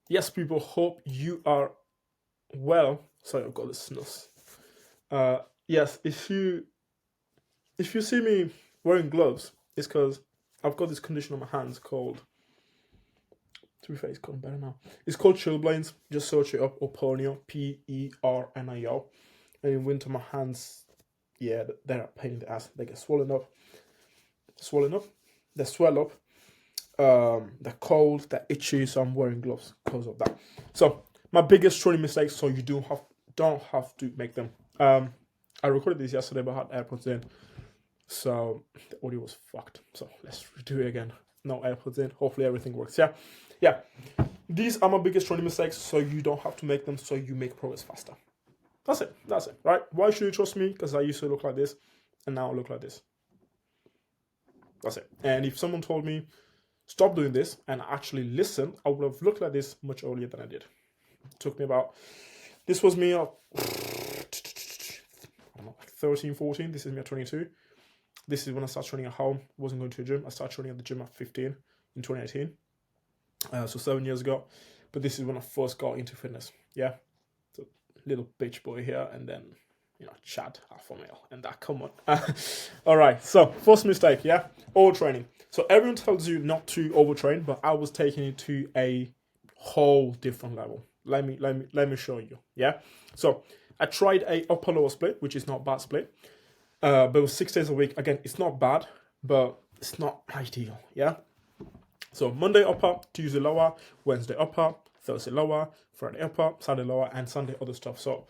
Yes, people, hope you are well. Sorry, I've got the snuffs. Yes, if you see me wearing gloves, it's because I've got this condition on my hands called. To be fair, it's gotten better now. It's called chilblains. Just search it up. Or Pernio, Pernio. And in winter, my hands, yeah, they're a pain in the ass. They get swollen up. They swell up. They're cold, they're itchy, so I'm wearing gloves because of that. So my biggest training mistakes, so you don't have to make them. I recorded this yesterday, but I had AirPods in, so the audio was fucked. So let's do it again. No AirPods in. Hopefully everything works. Yeah, yeah. These are my biggest training mistakes, so you don't have to make them, so you make progress faster. That's it. That's it. Right? Why should you trust me? Because I used to look like this, and now I look like this. That's it. And if someone told me stop doing this and actually listen, I would have looked like this much earlier than I did. It took me about, this was me at, I don't know, like 13, 14. This is me at 22. This is when I started training at home. Wasn't going to a gym. I started training at the gym at 15 in 2018. So 7 years ago. But this is when I first got into fitness. Yeah. So little bitch boy here, and then, Chad, alpha male, and that, come on. All right, so first mistake, yeah, overtraining. So everyone tells you not to overtrain, but I was taking it to a whole different level. Let me show you, yeah. So I tried a upper lower split, which is not bad split, but it was 6 days a week. Again, it's not bad, but it's not ideal, yeah. So Monday upper, Tuesday lower, Wednesday upper, Thursday lower, Friday upper, Saturday lower, and Sunday other stuff. So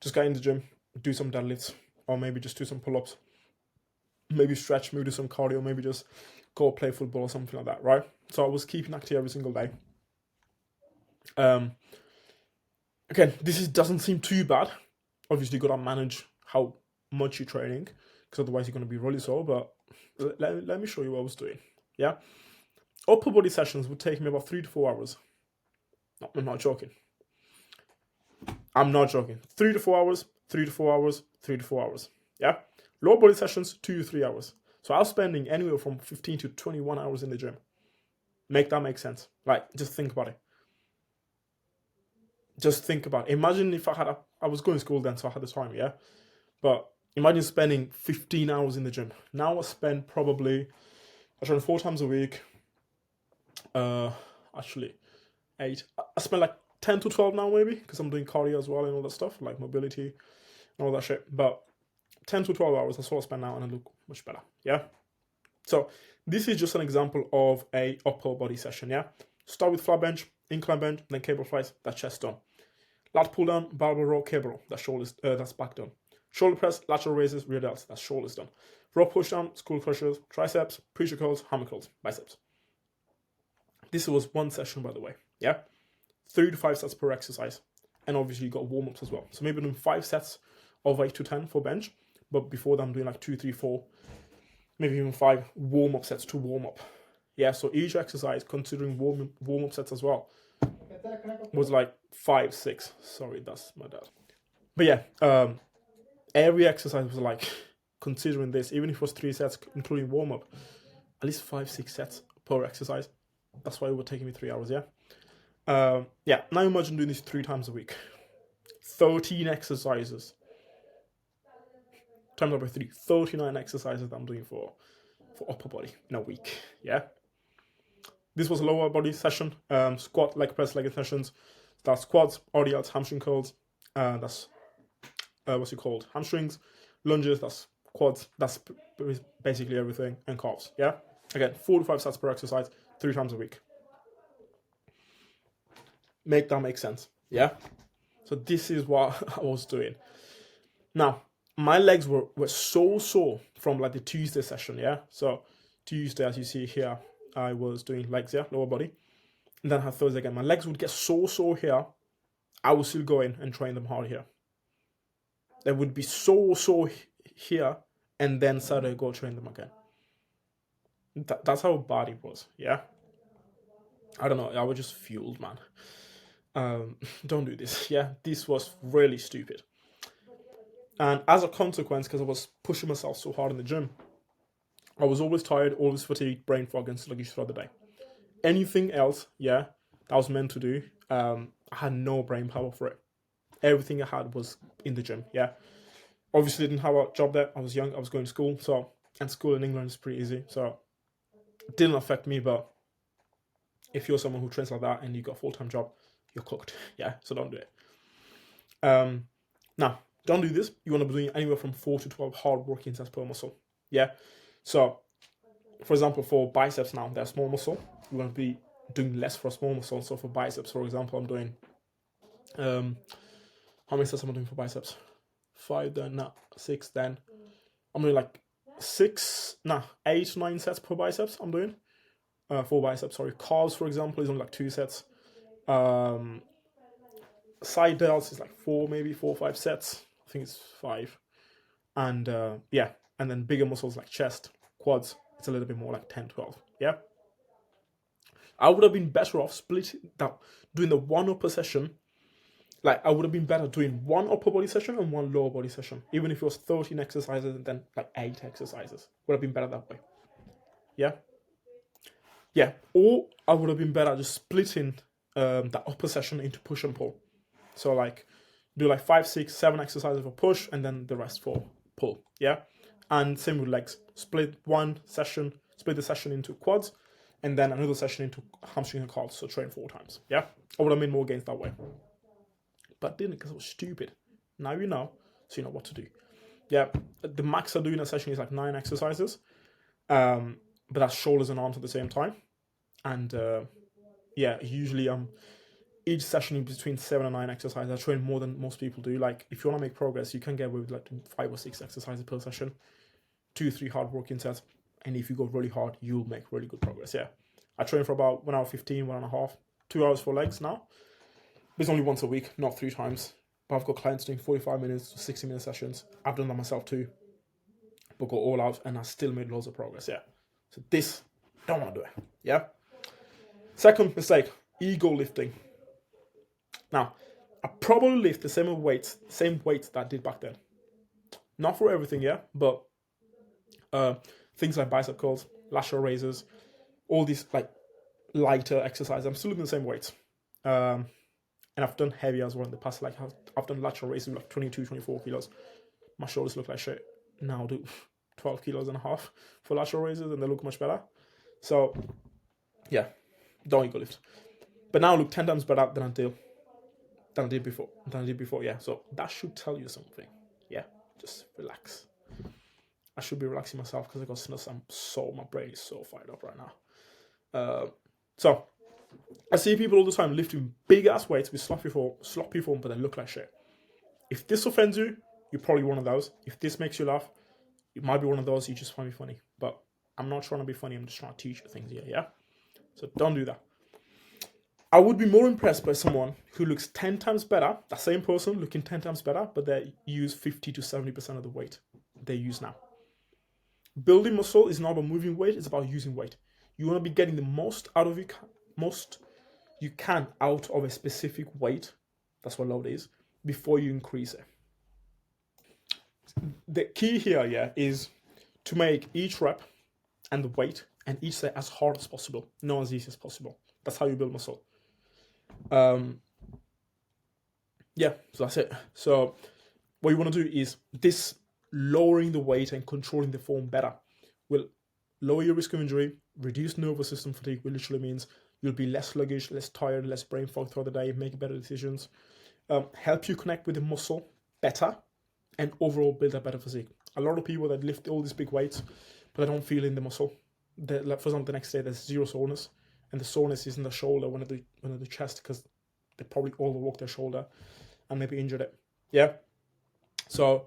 just get in the gym, do some deadlifts, or maybe just do some pull-ups, maybe stretch, maybe do some cardio, maybe just go play football or something like that, right? So I was keeping active every single day. Again, doesn't seem too bad. Obviously, you gotta manage how much you're training, because otherwise you're gonna be really sore. But let me show you what I was doing. Yeah, upper body sessions would take me about 3 to 4 hours. No, I'm not joking. I'm not joking. 3 to 4 hours, 3 to 4 hours, 3 to 4 hours. Yeah. Lower body sessions, 2 to 3 hours. So I was spending anywhere from 15 to 21 hours in the gym. Make that make sense? Like, just think about it. Just think about it. Imagine if I was going to school then, so I had the time, yeah? But imagine spending 15 hours in the gym. Now I train 4 times a week. Actually, 8. I spend like 10 to 12 now, maybe, because I'm doing cardio as well and all that stuff, like mobility and all that shit. But 10 to 12 hours, that's what I spend now, and I look much better. Yeah. So this is just an example of a upper body session. Yeah. Start with flat bench, incline bench, then cable flies. That's chest done. Lat pull down, barbell row, cable row. That's back done. Shoulder press, lateral raises, rear delts. That's shoulders done. Row push down, skull crushers, triceps, preacher curls, hammer curls, biceps. This was one session, by the way. Yeah. 3 to 5 sets per exercise. And obviously you got warm-ups as well. So maybe doing 5 sets of 8 to 10 for bench. But before that, I'm doing like 2, 3, 4, maybe even 5 warm-up sets to warm up. Yeah, so each exercise, considering warm-up sets as well, was like 5, 6. Sorry, that's my dad. But yeah, every exercise was like, considering this, even if it was 3 sets, including warm-up, at least 5, 6 sets per exercise. That's why it would take me 3 hours, yeah? Yeah, now imagine doing this 3 times a week. 13 exercises. Times by 3, 39 exercises that I'm doing for upper body in a week. Yeah. This was a lower body session. Squat, leg press, leg extensions. That's squats, RDLs, hamstring curls. That's what's it called? Hamstrings, lunges. That's quads. That's basically everything, and calves. Yeah. Again, 4 to 5 sets per exercise, 3 times a week. Make that make sense. Yeah. So this is what I was doing. Now, my legs were so sore from like the Tuesday session, yeah? So Tuesday, as you see here, I was doing legs, yeah, lower body. And then I had Thursday again. My legs would get so sore here. I would still go in and train them hard here. They would be so sore here, and then Saturday go train them again. That's how bad it was, yeah? I don't know, I was just fueled, man. Don't do this, yeah? This was really stupid. And as a consequence, because I was pushing myself so hard in the gym, I was always tired, always fatigued, brain fog, and sluggish throughout the day. Anything else, yeah, that I was meant to do, I had no brain power for it. Everything I had was in the gym. Yeah, obviously didn't have a job there. I was young. I was going to school, and school in England is pretty easy, so it didn't affect me. But if you're someone who trains like that and you got a full-time job, you're cooked. Yeah, so don't do it. Now, don't do this. You want to be doing anywhere from 4 to 12 hard working sets per muscle. Yeah, so for example, for biceps now, they're small muscle. You want to be doing less for small muscle. So for biceps, for example, I'm doing how many sets am I doing for biceps? 5, then 6, then I'm doing like 8, 9 sets per biceps. I'm doing for biceps. Sorry, calves, for example, is only like 2 sets. Side delts is like 4, maybe 4 or 5 sets. I think it's 5, and yeah, and then bigger muscles like chest, quads, it's a little bit more like 10, 12. Yeah, I would have been better off splitting that, doing the one upper session. Like, I would have been better doing one upper body session and one lower body session, even if it was 13 exercises and then like 8 exercises. Would have been better that way. Yeah, yeah. Or I would have been better just splitting the upper session into push and pull. So like do like 5, 6, 7 exercises for push and then the rest for pull. Yeah, and same with legs. Split the session into quads, and then another session into hamstring and calves. So train 4 times. Yeah, I would have made more gains that way, but didn't because I was stupid. Now you know, so you know what to do. Yeah, the max I do in a session is like 9 exercises, but that's shoulders and arms at the same time, and yeah, usually each session in between 7 and 9 exercises. I train more than most people do. Like, if you want to make progress, you can get away with like 5 or 6 exercises per session, 2, 3 hard working sets, and if you go really hard, you'll make really good progress. Yeah, I train for about 1 hour 15, 1.5, 2 hours for legs now. It's only once a week, not 3 times. But I've got clients doing 45 minutes to 60-minute sessions. I've done that myself too, but go all out, and I still made loads of progress. Yeah, so this, don't want to do it. Yeah. Second mistake, ego lifting. Now, I probably lift the same weights that I did back then. Not for everything, yeah, but things like bicep curls, lateral raises, all these like lighter exercises. I'm still lifting the same weights. And I've done heavy as well in the past. Like, I've done lateral raises with like 22, 24 kilos. My shoulders look like shit. Now I'll do 12 kilos and a half for lateral raises, and they look much better. So, yeah, don't ego lift. But now I look 10 times better than I did before. Yeah, so that should tell you something. Yeah, just relax. I should be relaxing myself because I got snus. My brain is so fired up right now. So I see people all the time lifting big ass weights with sloppy form, but they look like shit. If this offends you, you're probably one of those. If this makes you laugh, you might be one of those. You just find me funny, but I'm not trying to be funny. I'm just trying to teach you things here. Yeah, so don't do that. I would be more impressed by someone who looks 10 times better, that same person looking 10 times better, but they use 50 to 70% of the weight they use now. Building muscle is not about moving weight, it's about using weight. You want to be getting the most you can out of a specific weight, that's what load is, before you increase it. The key here, yeah, is to make each rep and the weight and each set as hard as possible, not as easy as possible. That's how you build muscle. Yeah, so that's it. So what you want to do is this lowering the weight and controlling the form better will lower your risk of injury, reduce nervous system fatigue, which literally means you'll be less sluggish, less tired, less brain fog throughout the day, make better decisions, help you connect with the muscle better, and overall build a better physique. A lot of people that lift all these big weights, but they don't feel in the muscle. Like, for example, the next day there's zero soreness, and the soreness is in the shoulder, one of the chest, because they probably overworked their shoulder and maybe injured it. Yeah. So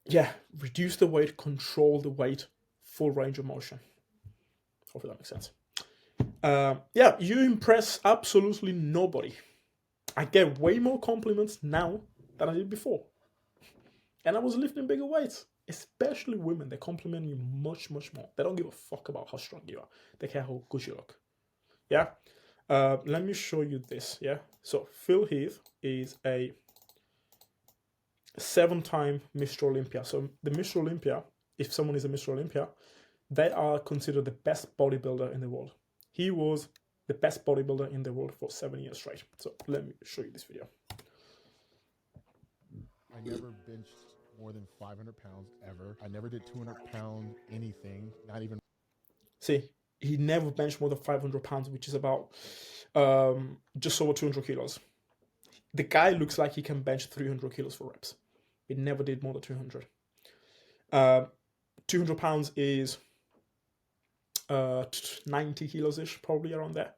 yeah, reduce the weight, control the weight, full range of motion. Hopefully that makes sense. Yeah, you impress absolutely nobody. I get way more compliments now than I did before. And I was lifting bigger weights. Especially women, they compliment you much, much more. They don't give a fuck about how strong you are. They care how good you look. Yeah? Let me show you this, yeah? So, Phil Heath is a 7-time Mr. Olympia. So, the Mr. Olympia, if someone is a Mr. Olympia, they are considered the best bodybuilder in the world. He was the best bodybuilder in the world for 7 years straight. So let me show you this video. I never benched more than 500 pounds ever. I never did 200 pound anything, not even. See, he never benched more than 500 pounds, which is about just over 200 kilos. The guy looks like he can bench 300 kilos for reps. He never did more than 200. 200 pounds is 90 kilos ish, probably around there.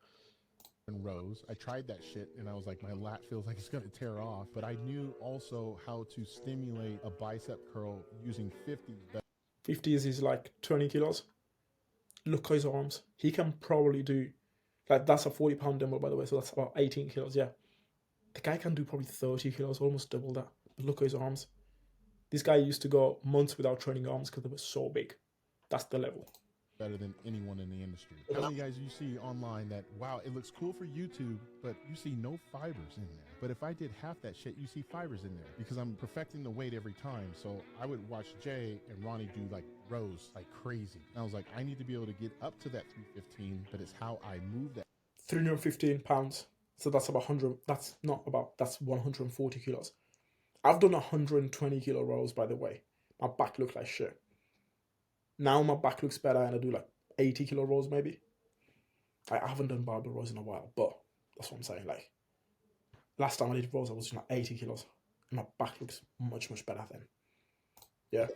Rows. I tried that shit and I was like, my lat feels like it's gonna tear off. But I knew also how to stimulate a bicep curl using 50s. 50s is like 20 kilos. Look at his arms. He can probably do, like, that's a 40-pound dumbbell, by the way, so that's about 18 kilos, yeah. The guy can do probably 30 kilos, almost double that. But look at his arms. This guy used to go months without training arms because they were so big. That's the level. Better than anyone in the industry. How many guys you see online that, wow, it looks cool for YouTube, but you see no fibers in there? But if I did half that shit, you see fibers in there because I'm perfecting the weight every time. So I would watch Jay and Ronnie do like rows like crazy. And I was like, I need to be able to get up to that 315, but it's how I move that. 315 pounds. So that's about 100. That's not about, that's 140 kilos. I've done 120 kilo rows, by the way. My back looked like shit. Now my back looks better and I do like 80 kilo rows maybe. I haven't done barbell rows in a while, but that's what I'm saying. Like, last time I did rows, I was doing like 80 kilos. And my back looks much, much better then. Yeah.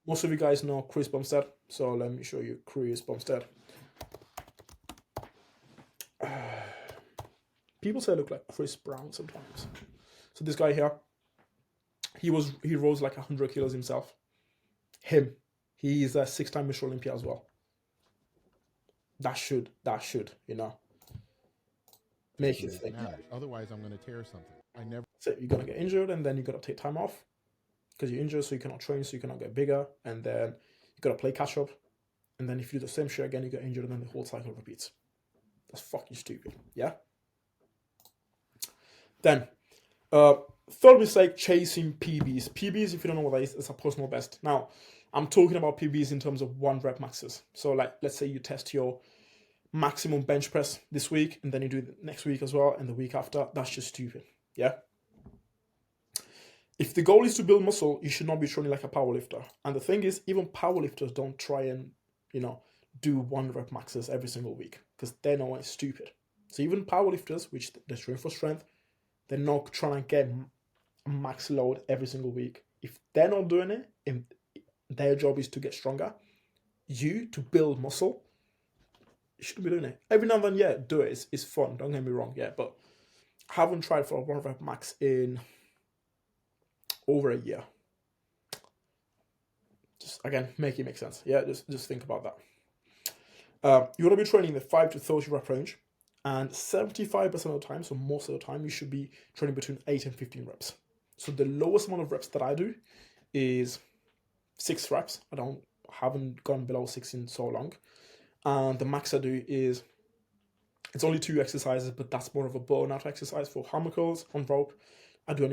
Most of you guys know Chris Bumstead, so let me show you Chris Bumstead. People say I look like Chris Brown sometimes. So this guy here, he rose like 100 kilos himself. He's a 6-time Mr. Olympia as well. That should, you know, make you think. Otherwise, I'm going to tear something. So you're going to get injured and then you got to take time off because you're injured, so you cannot train, so you cannot get bigger. And then you got to play catch up. And then if you do the same shit again, you get injured and then the whole cycle repeats. That's fucking stupid. Yeah? Then, third mistake, chasing PBs. PBs, if you don't know what that is, it's a personal best. Now, I'm talking about PBs in terms of 1 rep maxes. So like, let's say you test your maximum bench press this week and then you do it next week as well and the week after. That's just stupid. Yeah. If the goal is to build muscle, you should not be training like a powerlifter. And the thing is, even powerlifters don't try and, you know, do 1 rep maxes every single week because they know it's stupid. So even powerlifters, which they train for strength, they're not trying to get a max load every single week. If they're not doing it, their job is to get stronger. You, to build muscle, you shouldn't be doing it. Every now and then, yeah, do it. It's fun. Don't get me wrong, yeah. But I haven't tried for a 1 rep max in over a year. Just, again, make it make sense. Yeah, just think about that. You want to be training in the 5 to 30 rep range. And 75% of the time, so most of the time, you should be training between 8 and 15 reps. So the lowest amount of reps that I do is 6 reps. I haven't gone below 6 in so long. And the max I do is, it's only 2 exercises, but that's more of a burnout exercise for hammer curls on rope. I do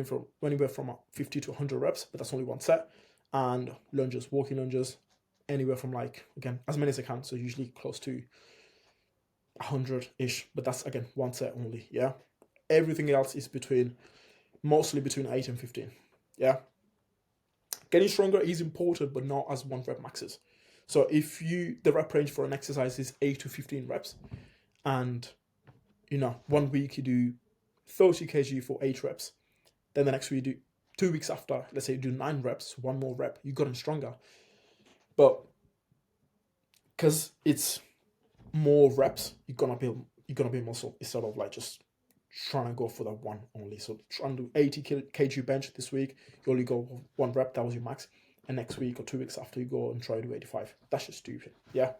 anywhere from 50 to 100 reps, but that's only 1 set. And lunges, walking lunges, anywhere from like, again, as many as I can. So usually close to 100-ish, but that's, again, 1 set only, yeah? Everything else is mostly between 8 and 15, yeah? Getting stronger is important, but not as 1 rep maxes. So if the rep range for an exercise is 8 to 15 reps, and, you know, 1 week you do 30 kg for 8 reps, then the next week you do, 2 weeks after, let's say you do 9 reps, 1 more rep, you've gotten stronger. But, because it's more reps, you're gonna build muscle instead of like just trying to go for that 1 only. So trying to do 80 kg bench this week, you only go 1 rep, that was your max, and next week or 2 weeks after you go and try to do 85. That's just stupid. Yeah.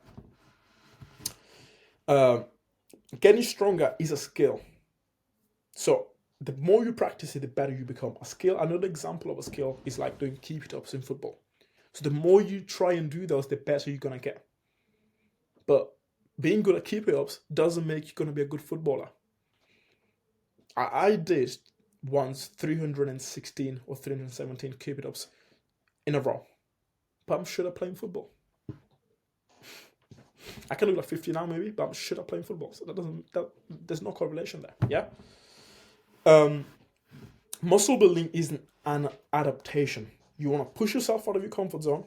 Getting stronger is a skill. So the more you practice it, the better you become. A skill, another example of a skill is like doing keep it ups in football. So the more you try and do those, the better you're gonna get. But being good at keep it ups doesn't make you gonna be a good footballer. I did once 316 or 317 keep it ups in a row, but I'm sure they're playing football. I can look like 50 now maybe, but I'm shit at playing football. So there's no correlation there. Yeah. Muscle building is an adaptation. You want to push yourself out of your comfort zone,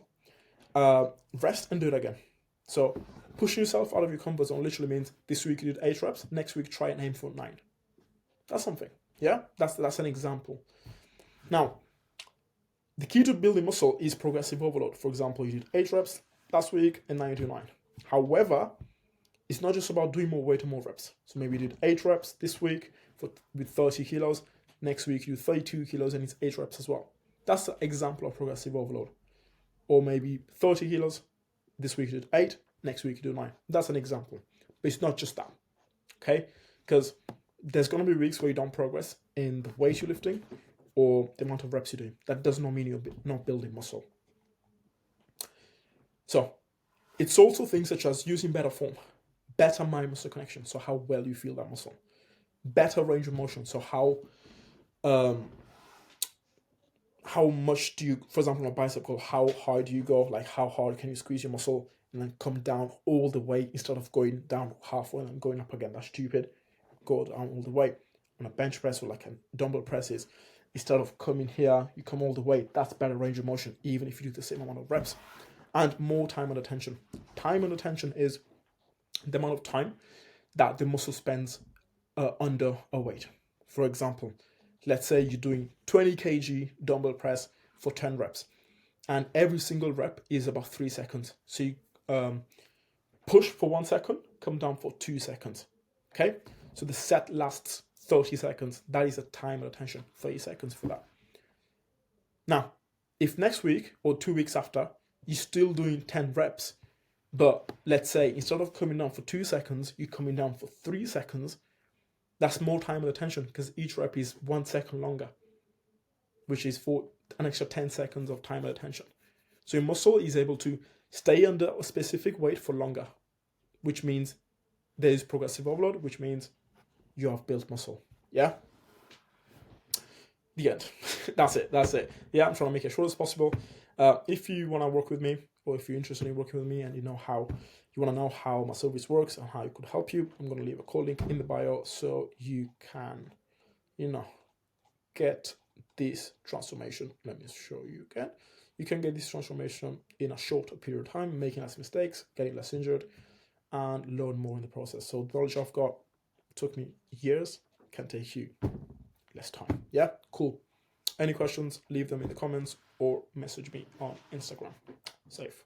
rest and do it again. So pushing yourself out of your comfort zone literally means this week you did 8 reps, next week try and aim for 9. That's something. Yeah, that's an example. Now, the key to building muscle is progressive overload. For example, you did 8 reps last week and now you do 9. However, it's not just about doing more weight or more reps. So maybe you did 8 reps this week with 30 kilos. Next week you do 32 kilos and it's 8 reps as well. That's an example of progressive overload. Or maybe 30 kilos, this week you did 8, next week you do 9. That's an example. But it's not just that, okay? Because there's going to be weeks where you don't progress in the weight you're lifting or the amount of reps you're doing. That does not mean you're not building muscle. So it's also things such as using better form, better mind-muscle connection, so how well you feel that muscle, better range of motion, so how much do you, for example, on a bicep curl, how hard do you go? Like how hard can you squeeze your muscle and then come down all the way instead of going down halfway and going up again? That's stupid. Go down all the way. On a bench press or like a dumbbell presses, instead of coming here, you come all the way. That's better range of motion, even if you do the same amount of reps. And more time and attention. Time and attention is the amount of time that the muscle spends under a weight. For example, let's say you're doing 20 kg dumbbell press for 10 reps. And every single rep is about 3 seconds. So you push for 1 second, come down for 2 seconds. Okay? So the set lasts 30 seconds. That is a time and attention. 30 seconds for that. Now, if next week or 2 weeks after, you're still doing 10 reps, but let's say instead of coming down for 2 seconds, you're coming down for 3 seconds, that's more time and attention because each rep is 1 second longer, which is for an extra 10 seconds of time and attention. So your muscle is able to stay under a specific weight for longer, which means there is progressive overload, which means you have built muscle. Yeah? The end. That's it. Yeah, I'm trying to make it short as possible. If you want to work with me, or if you're interested in working with me and you want to know how my service works and how it could help you, I'm going to leave a call link in the bio so you can, get this transformation. Let me show you again. You can get this transformation in a shorter period of time, making less mistakes, getting less injured, and learn more in the process. So the knowledge I've got took me years, can take you less time. Yeah, cool. Any questions, leave them in the comments or message me on Instagram. Safe.